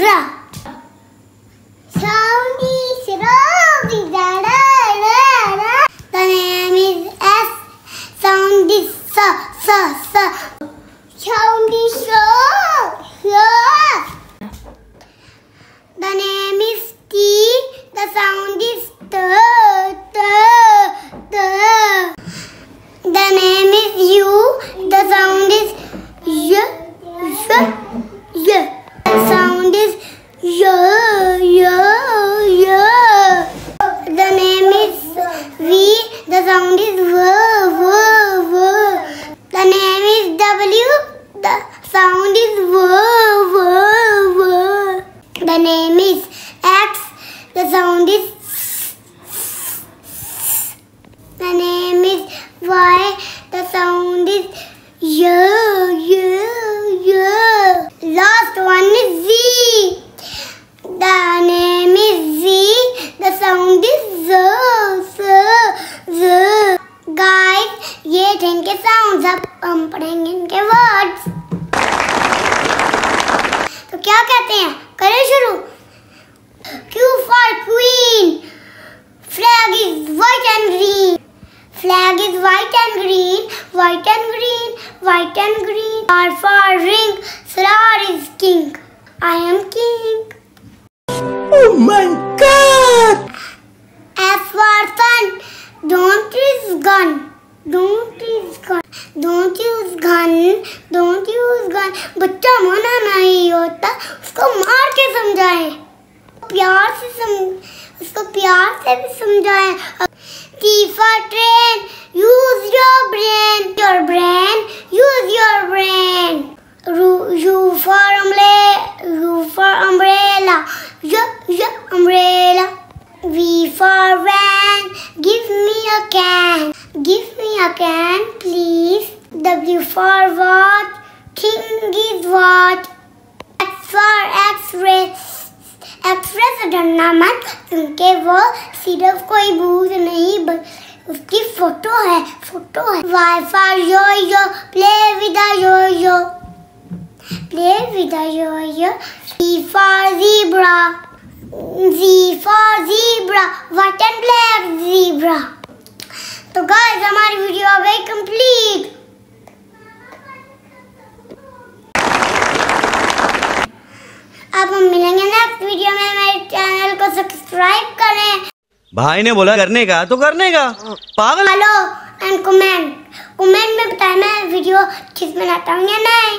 Ra. Sound is Ra. The name is S. Sound is Sa. Sound is Sha. The name is T. The sound is T. The name is U. The sound is Y. The sound is Y. The name is V. The sound is V. The name is W. The sound is V. The name is X. The sound is. The name is Y. The sound is Y. Last one is Z. The name is Z. The sound is Z. Guys, ये थे इनके sounds, अब हम पढ़ेंगे इनके words. तो क्या कहते हैं, करें शुरू। Q for Queen. Flag is white and green. Flag is white and green. White and green. White and green. R for ring. Star is king. I am king. Oh my God! S for sun. Don't use gun. Don't use gun. Don't use gun. Don't use gun. बच्चा मना नहीं होता, उसको मार के समझाएं, उसको प्यार से भी समझाएं। T for train. Use your brain. Your brain. Use your brain. U for umbrella. Umbrella. V for van. Give me a can. Give me a can, please. W for what? King is what? X for X-ray. X-ray से डरना मत, क्योंकि वो सिर्फ कोई भूत नहीं, उसकी फोटो है। Y for yo-yo. Play with a yo-yo. Play with a yo-yo. Z for zebra. Z for zebra. White and black zebra. तो गाइस, हमारी वीडियो हो गई कंप्लीट। अब हम मिलेंगे नेक्स्ट वीडियो में। मेरे चैनल को सब्सक्राइब करें। भाई ने बोला करने का तो करने का, पागल। हेलो एंड कमेंट में बताएं मैं वीडियो किस में लाता हूँ या नहीं।